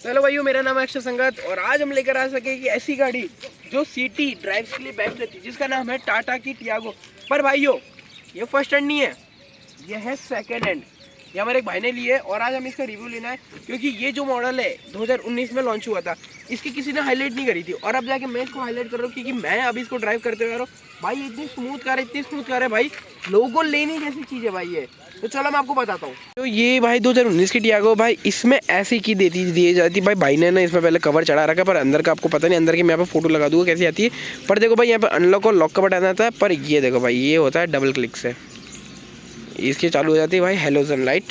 Hello भाइयों, मेरा नाम है अक्षय संगत और आज हम लेकर आ सके कि ऐसी गाड़ी जो सिटी ड्राइव्स के लिए बेस्ट रहती है, जिसका नाम है टाटा की टियागो। पर भाइयों, ये फर्स्ट हैंड नहीं है, ये है सेकंड हैंड। ये हमारे एक भाई ने ली है और आज हमें इसका रिव्यू लेना है, क्योंकि ये जो मॉडल है 2019 में लॉन्च हुआ था, इसकी किसी ने हाईलाइट नहीं करी थी और अब जाके मैं इसको हाईलाइट कर रहा हूँ, क्योंकि मैं अभी इसको ड्राइव करते हुए आ रहा हूँ। भाई इतनी स्मूथ कार है भाई, लोगों को लेने जैसी चीज़ है भाई ये। तो चलो मैं आपको बताता हूँ। तो ये भाई 2019 की टियागो भाई, इसमें ऐसी की दी जाती है भाई ने ना इसमें पहले कवर चढ़ा रखा है, पर अंदर का आपको पता नहीं। अंदर की मैं यहाँ पे फोटो लगा दूंगा कैसी आती है। पर देखो भाई, यहाँ पे अनलॉक और लॉक का बटन आता है, पर ये देखो भाई, ये होता है डबल क्लिक से इसकी चालू हो जाती है भाई हेलोजन लाइट,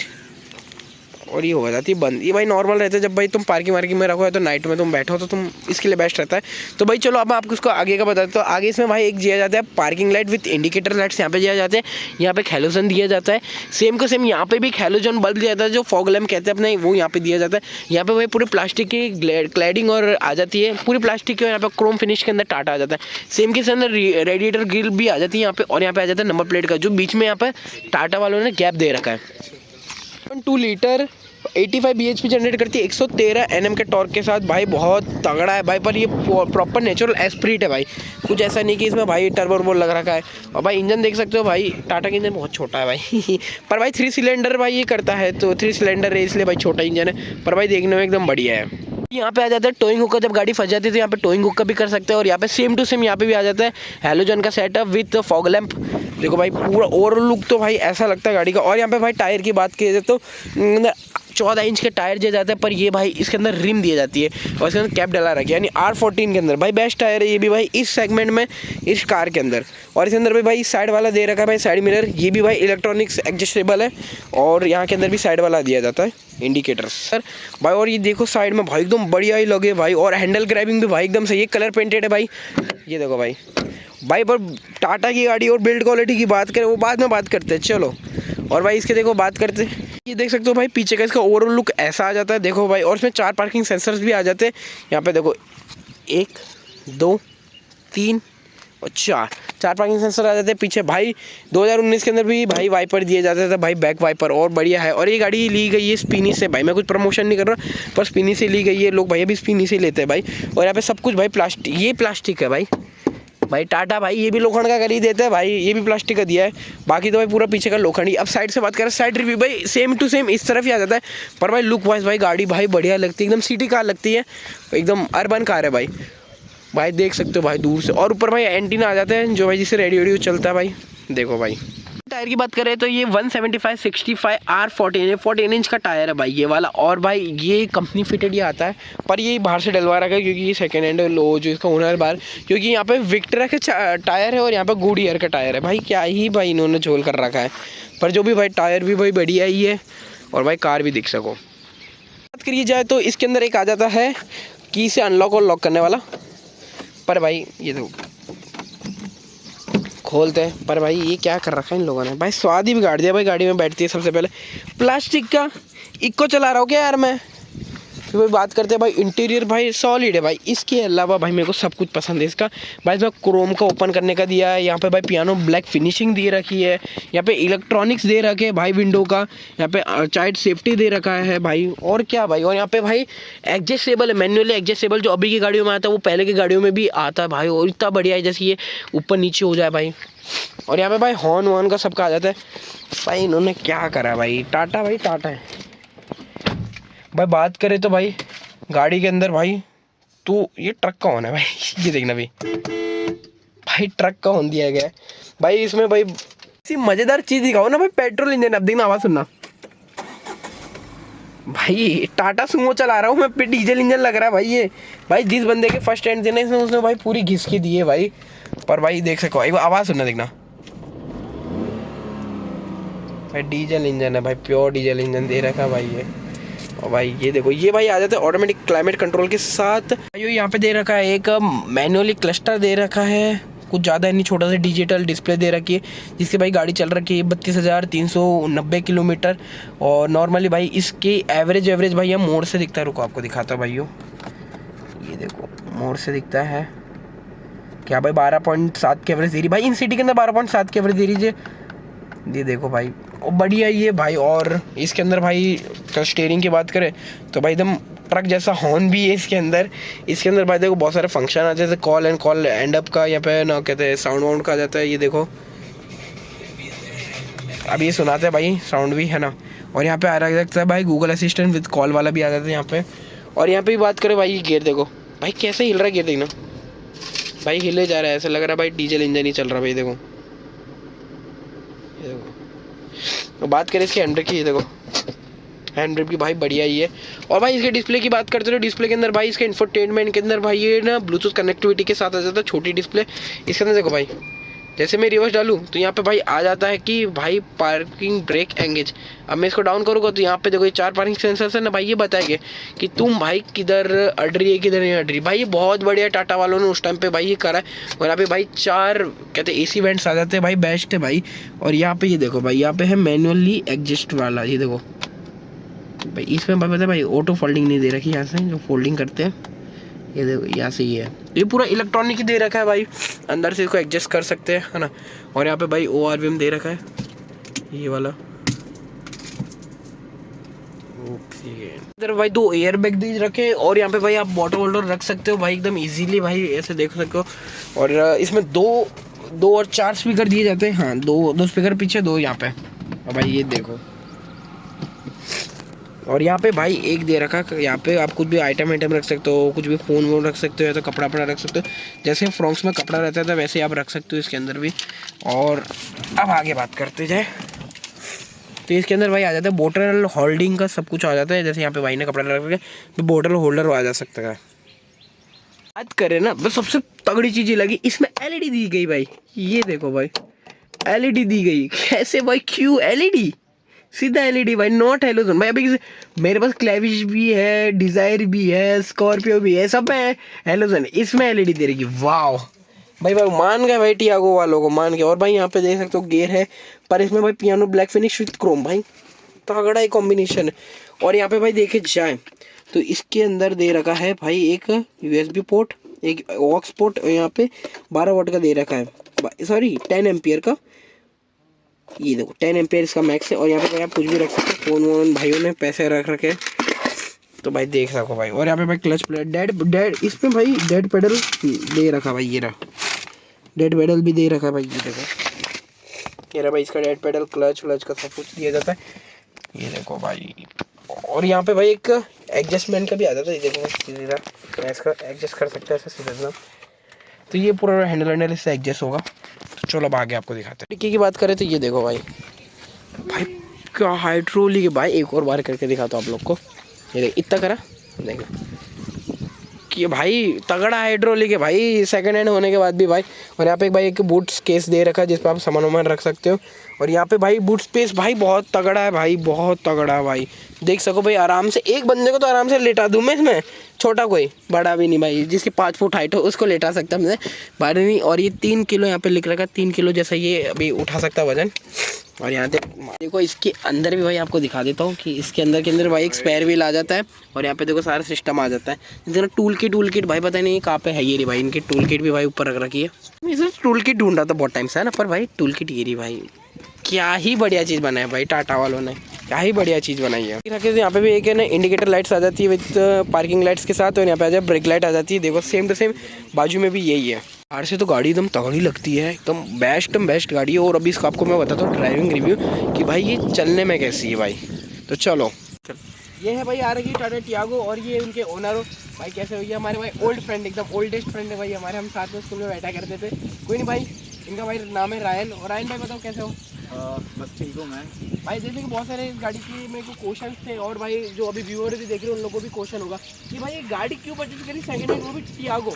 और ये हो जाती है बंद। ये भाई नॉर्मल रहता है जब भाई तुम पार्किंग वार्किंग में रखो है, तो नाइट में तुम बैठो तो तुम इसके लिए बेस्ट रहता है। तो भाई चलो अब मैं आपको इसको आगे का बताता हूँ। आगे इसमें भाई एक दिया जाता है parking light with indicator lights, यहाँ पे दिया जाते हैं। यहाँ पे हेलोजन दिया जाता है, सेम को सेम यहाँ पे भी हेलोजन बल्ब दिया जाता है, जो फॉग लैम्प कहते हैं अपने, वो यहाँ पे दिया जाता है। यहाँ पे भाई पूरी प्लास्टिक की क्लैडिंग और आ जाती है, पूरी प्लास्टिक की, यहाँ पे क्रोम फिनिश के अंदर टाटा आ जाता है। सेम के अंदर रेडिएटर ग्रिल भी आ जाती है यहाँ पे, और यहाँ पे आ जाता है नंबर प्लेट का, जो बीच में यहाँ पे टाटा वालों ने गैप दे रखा है। 2 लीटर 85 bhp जनरेट करती है 113 Nm के टॉर्क के साथ। भाई बहुत तगड़ा है भाई, पर ये प्रॉपर नेचुरल एस्प्रिट है भाई, कुछ ऐसा नहीं कि इसमें भाई टर्बो लग रखा है। और भाई इंजन देख सकते हो भाई, टाटा का इंजन बहुत छोटा है भाई पर भाई 3 सिलेंडर भाई ये करता है, तो 3 सिलेंडर है इसलिए भाई छोटा इंजन है, पर भाई देखने में एकदम बढ़िया है। यहाँ पे आ जाता है टोइंग हुक का, जब गाड़ी फंस जाती है तो यहाँ पे टोइंग हुक का भी कर सकते हैं। और यहाँ पे सेम टू सेम यहाँ पे भी आ जाता है हेलोजन का सेटअप विथ फॉग लैम्प। देखो भाई पूरा ओवरऑल लुक तो भाई ऐसा लगता है गाड़ी का। और यहाँ पे भाई टायर की बात की जाए तो 14 इंच के टायर दिए जाते हैं, पर ये भाई इसके अंदर रिम दी जाती है और इसके अंदर कैप डला रखा है, यानी R14 के अंदर भाई बेस्ट टायर है ये भी भाई इस सेगमेंट में, इस कार के अंदर। और इसके अंदर भी भाई साइड वाला दे रखा है भाई, साइड मिरर, ये भी भाई इलेक्ट्रॉनिक्स एडजस्टेबल है। और यहाँ के अंदर भी साइड वाला दिया जाता है इंडिकेटर्स सर भाई। और ये देखो साइड में भाई एकदम बढ़िया ही लगे भाई, और हैंडल ग्रैबिंग भी भाई एकदम सही है, कलर पेंटेड है भाई। ये देखो भाई पर टाटा की गाड़ी और बिल्ड क्वालिटी की बात करें वो बाद में बात करते हैं, चलो। और भाई इसके देखो बात करते हैं, ये देख सकते हो भाई पीछे का इसका ओवरऑल लुक ऐसा आ जाता है, देखो भाई। और इसमें 4 पार्किंग सेंसर्स भी आ जाते हैं, यहाँ पे देखो 1 2 3 और 4 पार्किंग सेंसर आ जाते हैं पीछे भाई। 2019 के अंदर भी भाई वाइपर दिए जाते थे भाई, बैक वाइपर, और बढ़िया है। और ये गाड़ी ली गई है स्पिनी से भाई, मैं कुछ प्रमोशन नहीं कर रहा, पर स्पिनी से ली गई है, लोग भाई अभी स्पिनी से लेते हैं भाई। और यहाँ पे सब कुछ भाई प्लास्टिक, ये प्लास्टिक है भाई टाटा भाई ये भी लोखंड का कर ही देते हैं भाई, ये भी प्लास्टिक का दिया है, बाकी तो भाई पूरा पीछे का लोखंड ही। अब साइड से बात करें, साइड रिव्यू भाई सेम टू सेम इस तरफ ही आ जाता है, पर भाई लुक वाइज भाई गाड़ी भाई बढ़िया लगती है, एकदम सिटी कार लगती है, एकदम अर्बन कार है भाई देख सकते हो भाई दूर से। और ऊपर भाई एंटीना आ जाते हैं जो भाई जिससे रेडियो चलता है भाई। देखो भाई टायर की बात करें तो ये 175/65 R14 इंच का टायर है भाई ये वाला। और भाई ये कंपनी फिटेड ही आता है, पर ये बाहर से डलवा रखा है क्योंकि ये सेकंड हैंड लो जो इसका ओनर है बाहर, क्योंकि यहाँ पे विक्टरा के टायर है और यहाँ पे गुडियर का टायर है भाई। क्या ही भाई इन्होंने झोल कर रखा है, पर जो भी भाई टायर भी भाई बढ़िया ही है, और भाई कार भी देख सको। बात करिए जाए तो इसके अंदर एक आ जाता है की से अनलॉक और लॉक करने वाला, पर भाई ये देखो खोलते हैं, पर भाई ये क्या कर रखा है इन लोगों ने भाई, स्वाद ही बिगाड़ दिया भाई गाड़ी में बैठती है। सबसे पहले प्लास्टिक का इको चला रहा हूँ क्या यार मैं। फिर भाई बात करते हैं भाई इंटीरियर भाई सॉलिड है भाई, इसके अलावा भाई मेरे को सब कुछ पसंद है इसका भाई। इसमें क्रोम का ओपन करने का दिया है, यहाँ पे भाई पियानो ब्लैक फिनिशिंग दे रखी है, यहाँ पे इलेक्ट्रॉनिक्स दे रखे है भाई विंडो का, यहाँ पे चाइल्ड सेफ्टी दे रखा है भाई। और क्या भाई, और यहाँ पे भाई एडजस्टेबल है, मैनुअली एडजस्टेबल, जो अभी की गाड़ियों में आता है वो पहले की गाड़ियों में भी आता है भाई, और इतना बढ़िया है जैसे ये ऊपर नीचे हो जाए भाई। और यहाँ पे भाई हॉर्न वॉर्न का सबका आ जाता है भाई, इन्होंने क्या करा भाई, टाटा है भाई। बात करें तो भाई गाड़ी के अंदर भाई, तो ये ट्रक का होना है भाई ये देखना भाई ट्रक का होन दिया गया है भाई। इसमें भाई इसी मज़ेदार चीज़ दिखाओ ना भाई, पेट्रोल इंजन। अब देखना आवाज़ सुनना भाई, टाटा सुमो चला रहा हूँ मैं, पे डीजल इंजन लग रहा है भाई ये। भाई जिस बंदे के फर्स्ट हैंड देने उसने भाई पूरी घिस के दी है भाई, पर भाई देख सको एक आवाज़ सुनना, देखना भाई डीजल इंजन है भाई, प्योर डीजल इंजन दे रखा है भाई ये। और भाई ये देखो ये भाई आ जाता है ऑटोमेटिक क्लाइमेट कंट्रोल के साथ भाई। यहाँ पे दे रखा है एक मैनुअली क्लस्टर दे रखा है, कुछ ज़्यादा नहीं, छोटा सा डिजिटल डिस्प्ले दे रखी है, जिससे भाई गाड़ी चल रखी है 32,390 किलोमीटर। और नॉर्मली भाई इसकी एवरेज भाई हम मोड़ से दिखता है, रुको आपको दिखाता हूँ भाइयों, ये देखो मोड़ से दिखता है क्या भाई 12.7 की एवरेज दे रही भाई, इन सिटी के अंदर 12.7 की एवरेज दे रही है। ये देखो भाई बढ़िया ही है भाई। और इसके अंदर भाई स्टीयरिंग की बात करें तो भाई एकदम ट्रक जैसा हॉर्न भी है इसके अंदर। इसके अंदर भाई देखो बहुत सारे फंक्शन आ जैसे call and call and up का, यहाँ पे ना कहते हैं साउंड वाउंड का आ जाता है। ये देखो अब ये सुनाते हैं भाई साउंड भी है ना। और यहाँ पे आ रहा है भाई गूगल असिस्टेंट विद कॉल वाला भी आ जाता है यहाँ पे। और यहाँ पे भी बात करें भाई, ये गियर देखो भाई कैसे हिल रहा है, गियर देखना भाई, हिले जा रहा है, ऐसा लग रहा है भाई डीजल इंजन ही चल रहा है भाई। देखो ये देखो। तो बात करें इसके हैंड ब्रेक की, ये देखो हैंड ब्रेक की भाई बढ़िया ही है। और भाई इसके डिस्प्ले की बात करते हो, डिस्प्ले के अंदर भाई इसके इंफोटेनमेंट के अंदर भाई ये ना ब्लूटूथ कनेक्टिविटी के साथ आ जाता है, छोटी डिस्प्ले इसके अंदर। देखो भाई जैसे मैं रिवर्स डालूँ तो यहाँ पे भाई आ जाता है कि भाई पार्किंग ब्रेक एंगेज। अब मैं इसको डाउन करूँगा तो यहाँ पे देखो ये 4 पार्किंग सेंसर्स है ना भाई, ये बताएंगे कि तुम भाई किधर अड़ रही है किधर नहीं अड़ रही। भाई ये बहुत बढ़िया टाटा वालों ने उस टाइम पे भाई ये करा है। और यहाँ पे भाई 4 कहते हैं AC वेंट्स आ जाते हैं भाई, बेस्ट है भाई। और यहाँ पे ये देखो भाई, यहाँ पे है मैनुअली एडजस्ट वाला, ये देखो भाई इसमें भाई पता है भाई ऑटो फोल्डिंग नहीं दे रखी, यहाँ से जो फोल्डिंग करते हैं ये देखो यहाँ से ही है। ये पूरा इलेक्ट्रॉनिक ही दे रखा है भाई, अंदर से इसको एडजस्ट कर सकते हैं है ना। और यहाँ पे भाई ORVM दे रखा है ये वाला। ओके इधर भाई 2 एयर बैग दे रखे हैं। और यहाँ पे भाई आप वाटर होल्डर रख सकते हो भाई एकदम इजीली भाई, ऐसे देख सकते हो। और इसमें 2 और 4 स्पीकर दिए जाते हैं। हाँ 2 स्पीकर पीछे, 2 यहाँ पे। और भाई ये देखो, और यहाँ पे भाई एक दे रखा, यहाँ पे आप कुछ भी आइटम रख सकते हो, कुछ भी फ़ोन वोन रख सकते हो, या तो कपड़ा वपड़ा रख सकते हो। जैसे फ्रॉक्स में कपड़ा रहता था वैसे आप रख सकते हो इसके अंदर भी। और अब आगे बात करते जाए तो इसके अंदर भाई आ जाता है बोटल होल्डिंग का, सब कुछ आ जाता है। जैसे यहाँ पे भाई ने कपड़ा रख के तो बोटल होल्डर आ जा सकता है। बात करें ना बस सबसे तगड़ी चीज़ ये लगी, इसमें LED दी गई भाई। ये देखो भाई LED दी गई, कैसे भाई, क्यों LED, सीधा LED भाई, नॉट हेलोजन भाई। अभी मेरे पास क्लेविश भी है, डिजायर भी है, स्कॉर्पियो भी है, सब है हेलोजन, इसमें LED दे रही। वाह भाई भाई मान गए भाई टियागो वालों को, मान गए। और भाई यहाँ पे देख सकते हो गियर है, पर इसमें भाई piano black finish with Chrome भाई, तगड़ा ही कॉम्बिनेशन है। और यहाँ पे भाई देखे जाए तो इसके अंदर दे रखा है भाई एक USB पोर्ट, एक ऑक्स पोर्ट, यहाँ पे 12 वाट का दे रखा है, सॉरी 10 एम्पियर का। ये देखो 10 एम्पियर इसका मैक्स है। और यहाँ पे आप कुछ भी रख सकते हो, फोन वोन भाइयों ने पैसे रख रखे तो भाई देख सको भाई। और यहाँ पे भाई क्लच प्लेट, डेड इसमें भाई डेड पेडल दे रखा भाई, ये रहा डेड पेडल भी दे रखा है भाई। ये देखो ये रहा भाई इसका डेड पेडल, क्लच व्लच का सब कुछ दिया जाता है, ये देखो भाई। और यहाँ पे भाई एक एडजस्टमेंट का भी आ जाता है, ये देखो सीधा मैं इसका एडजस्ट कर सकता है ऐसे सीधा। तो ये पूरा हैंडल इससे एडजस्ट होगा। तो चलो अब आगे आपको दिखाते हैं। टिक्की की बात करें तो ये देखो भाई, भाई क्या हाइड्रोलिक है भाई, एक और बार करके दिखाता हूँ आप लोग को। ये देख इतना करा देखो कि भाई तगड़ा हाइड्रोलिक है भाई, सेकंड हैंड होने के बाद भी भाई। और यहाँ पे भाई एक बूट केस दे रखा है जिस पर आप सामान वामान रख सकते हो। और यहाँ पे भाई बूट स्पेस भाई बहुत तगड़ा है भाई, बहुत तगड़ा है भाई, देख सको भाई। आराम से एक बंदे को तो आराम से लेटा दूँ मैं इसमें, छोटा कोई बड़ा भी नहीं भाई, जिसकी 5 फुट हाइट हो उसको लेटा सकता मैं, बाहर नहीं। और ये 3 किलो यहाँ पे लिख रखा है, 3 किलो जैसा ये अभी उठा सकता वजन। और यहाँ देखो इसके अंदर भी भाई आपको दिखा देता हूँ कि इसके अंदर भाई एक स्पेयर व्हील आ जाता है। और यहाँ पे देखो सारा सिस्टम आ जाता है। जरा टूल किट भाई पता नहीं कहाँ पे है, ये रही भाई इनकी टूल किट भी भाई ऊपर रख रखी है। मैं सिर्फ टूल किट ढूंढ रहा था बहुत टाइम से है ना, पर भाई टूल किट ये रही भाई, क्या ही बढ़िया चीज़ बनाया भाई टाटा वालों ने, क्या ही बढ़िया चीज़ बनाई है। यहाँ पे भी एक है ना इंडिकेटर लाइट्स आ जाती है विद पार्किंग लाइट्स के साथ। और यहाँ पे आ जाए ब्रेक लाइट आ जाती है, देखो सेम टू सेम बाजू में भी यही है। बाहर से तो गाड़ी एकदम तगड़ी लगती है, एकदम बेस्ट गाड़ी है। और अभी इसका आपको मैं बताता हूँ ड्राइविंग रिव्यू कि भाई ये चलने में कैसी है भाई। तो चलो ये है भाई आ रही टाटा टियागो, और ये उनके ओनर भाई कैसे भैया, हमारे भाई ओल्ड फ्रेंड, एकदम ओल्डेस्ट फ्रेंड है भाई हमारे, हम साथ में स्कूल में बैठा करते थे। कोई नहीं भाई, इनका भाई नाम है रायन। और रायन भाई बताओ कैसे हो? बस ठीक हूँ मैं भाई। जैसे कि बहुत सारे इस गाड़ी की मेरे को क्वेश्चन थे, और भाई जो अभी व्यूअर भी देख रहे हैं उन लोगों को भी क्वेश्चन होगा कि भाई ये गाड़ी क्यों परचेज करी सेकंड हैंड, वो भी टियागो।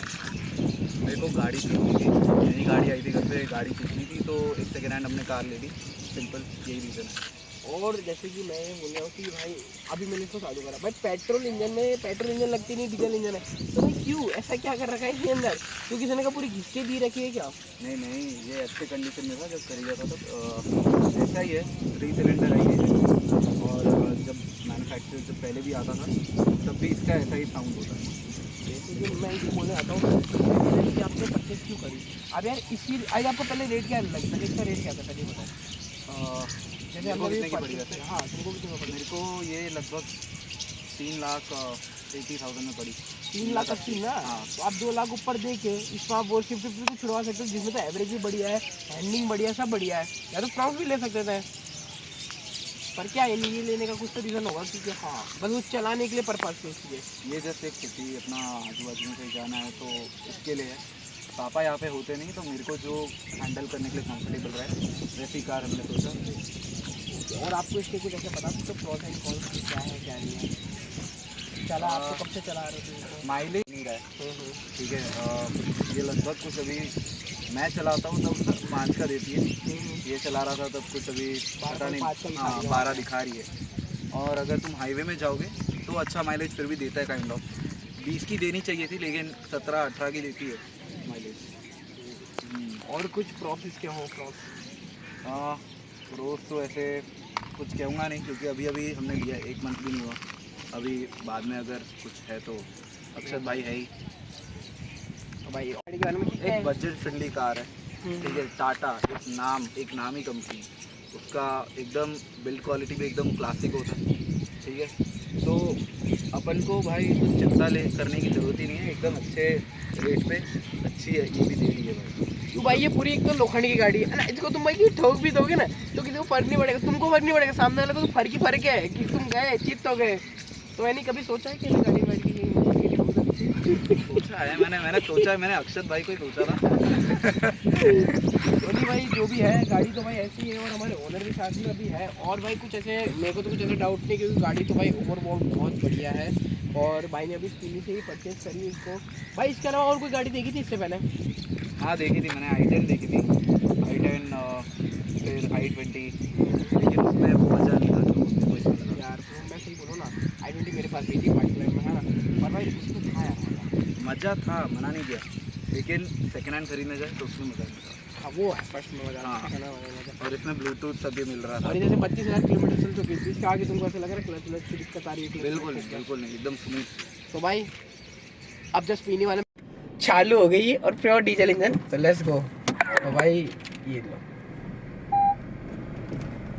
मेरे को गाड़ी सीखनी थी, नई गाड़ी आई थी घर पे, गाड़ी सीखनी थी तो एक सेकेंड हैंड हमने कार ले ली, सिंपल यही रीज़न है। और जैसे कि मैं बोल रहा हूँ कि भाई अभी मैंने इसको चालू करा भाई, पेट्रोल इंजन लगती नहीं, डीजल इंजन है, तो भाई क्यों ऐसा क्या कर रखा है इसके अंदर, क्योंकि किसी ने का पूरी घिस के दी रखी है क्या? नहीं ये अच्छे कंडीशन में था जब खरीदा था तो ऐसा ही है, 3 सिलेंडर आई है। और जब मैन्युफैक्चर जब पहले भी आता था तब भी इसका ऐसा ही साउंड होता है। जैसे कि मैं ये बोलने आता हूँ कि आपने परचेज क्यों करी। अब यार इसी आज आपको पहले रेट क्या लगता है, इसका रेट क्या था पहले बताओ। जैसे हमने हाँ तुमको भी मेरे को ये लगभग 3 लाख 80,000 में पड़ी। 3,80,000 ना। हाँ। तो आप 2 लाख ऊपर दे के इसमें आप वो शिफ्ट भी छुड़वा सकते हो, जिसमें तो एवरेज भी बढ़िया है, हैंडलिंग बढ़िया है, सब बढ़िया है। या तो फ्रॉक्स भी ले सकते थे, पर क्या है, ये लेने का कुछ तो रीज़न होगा, क्योंकि हाँ बस वो चलाने के लिए पर्पज से इसलिए। ये जैसे एक सिटी अपना आजू बाजू में कहीं जाना है तो इसके लिए है। पापा यहाँ पे होते नहीं, तो मेरे को जो हैंडल करने के लिए कंफर्टेबल रहे वैसी कार हमने सोचा। और आपको इसके कुछ ऐसे बता सकते हो प्रोस एंड कॉन्स क्या है क्या नहीं है? चला आपको कब से चला रहे थे? माइलेज नहीं रहा है, ठीक है। ये लगभग कुछ अभी मैं चलाता हूँ तब 5 का देती है, ये चला रहा था तब कुछ अभी पता नहीं, हाँ 12 दिखा रही है। और अगर तुम हाईवे में जाओगे तो अच्छा माइलेज फिर भी देता है, काइंड ऑफ 20 की देनी चाहिए थी, लेकिन 17-18 की देती है माइलेज। और कुछ प्रॉस इसके हो? प्रॉस रोज़ तो ऐसे कुछ कहूँगा नहीं, क्योंकि अभी अभी हमने लिया, 1 मंथ भी नहीं हुआ। अभी बाद में अगर कुछ है तो अक्षत भाई है ही। तो भाई गाड़ी के बारे में एक बजट फ्रेंडली कार है, ठीक है। टाटा एक नाम ही कंपनी, उसका एकदम बिल्ड क्वालिटी भी एकदम क्लासिक होता है, ठीक है। तो अपन को भाई कुछ चिंता करने की ज़रूरत ही नहीं है, एकदम अच्छे रेट पे अच्छी है, ये भी दे रही है भाई। क्यों भाई, ये पूरी एक तो लोखंड की गाड़ी है ना, इसको तुम भाई ठोक भी दोगे ना तो किसी को फर्क नहीं पड़ेगा, तुमको फर्क नहीं पड़ेगा, सामने वाले को तो फर्क ही फर्क है कि तुम गए चित हो गए। तो मैंने कभी सोचा है कि गाड़ी सोचा है मैंने सोचा है, मैंने अक्षत भाई को ही सोचा था। तो नहीं भाई, जो भी है गाड़ी तो भाई ऐसी है, और हमारे ओनर के साथ में अभी है। और भाई कुछ ऐसे मेरे को तो कुछ ऐसे डाउट नहीं, क्योंकि गाड़ी तो भाई ओवरऑल बहुत बढ़िया है। और भाई ने अभी स्पीनी से ही परचेज करी इसको। भाई इसके अलावा और कोई गाड़ी देखी थी इससे पहले? हाँ देखी थी मैंने, i10 देखी थी, i10 फिर i20, लेकिन उसमें मज़ा नहीं था जो उसमें कोई समझ यार तो मैं सही बोलूँ ना, i20 मेरे पास भी थी व्हाइट कलर में, है ना, और भाई उसमें था यार मज़ा था, मना नहीं किया, लेकिन सेकेंड हैंड खरीदने जाए तो उसमें मज़ा नहीं था। हाँ वो है फर्स्ट में मजा हाँ। आता है। और इसमें ब्लूटूथ सब भी मिल रहा था। और ये जैसे 32,000 किलोमीटर चल चुकी थी, इसके आगे तुमको ऐसा लग रहा है क्लच की दिक्कत आ रही है? बिल्कुल नहीं, एकदम स्मूथ। तो भाई अब जस्ट पीने वाले चालू हो गई और प्योर डीजल इंजन, तो लेट्स गो। तो भाई ये लो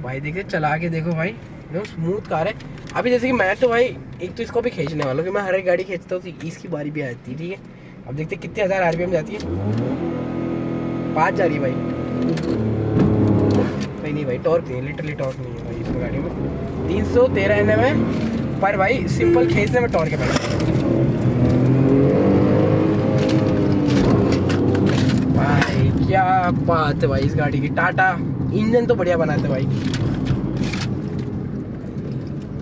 भाई, देखिए चला के देखो भाई, एकदम स्मूथ कार है। अभी जैसे कि मैं तो भाई एक तो इसको भी खींचने वाला हूँ, कि मैं हर एक गाड़ी खींचता हूँ तो इसकी बारी भी आती है, ठीक है। अब देखते हैं कितने 1000 RPM जाती है। 5 जा रही है भाई। नहीं भाई टॉर्क नहीं है, लिटरली टॉर्क नहीं है भाई इसमें गाड़ी में। 313 Nm है, पर भाई सिंपल खींचने में टॉर्क है भाई। क्या बात है भाई इस गाड़ी की, टाटा इंजन तो बढ़िया बनाते भाई।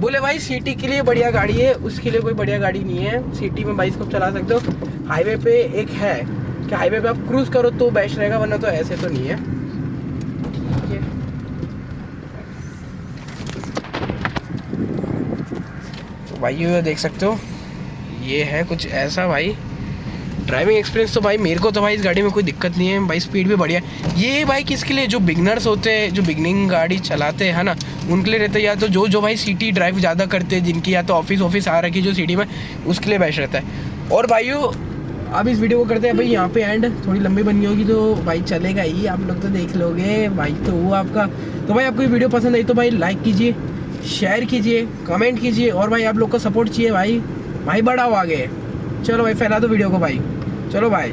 बोले भाई सिटी के लिए बढ़िया गाड़ी है, उसके लिए कोई बढ़िया गाड़ी नहीं है। सिटी में भाई इसको चला सकते हो, हाईवे पे एक है कि हाईवे पे आप क्रूज करो तो बेस्ट रहेगा, वरना तो ऐसे तो नहीं है, ठीक है। तो भाई ये देख सकते हो, ये है कुछ ऐसा भाई। ड्राइविंग एक्सपीरियंस तो भाई मेरे को तो भाई इस गाड़ी में कोई दिक्कत नहीं है भाई, स्पीड भी बढ़िया है। ये भाई किसके लिए, जो बिगनर्स होते हैं, जो बिगनिंग गाड़ी चलाते हैं ना, उनके लिए रहता है, या तो जो भाई सिटी ड्राइव ज़्यादा करते हैं, जिनकी या तो ऑफिस आ रखी जो सिटी में, उसके लिए बेस्ट रहता है। और भाइयों अब इस वीडियो को करते हैं भाई यहाँ पे एंड, थोड़ी लंबी बननी होगी तो भाई चलेगा ही, आप लोग तो देख लोगे भाई, तो वो आपका। तो भाई आपको ये वीडियो पसंद आई तो भाई लाइक कीजिए, शेयर कीजिए, कमेंट कीजिए, और भाई आप लोग को सपोर्ट चाहिए भाई बड़ा हो आगे। चलो भाई फैला दो वीडियो को भाई, चलो भाई।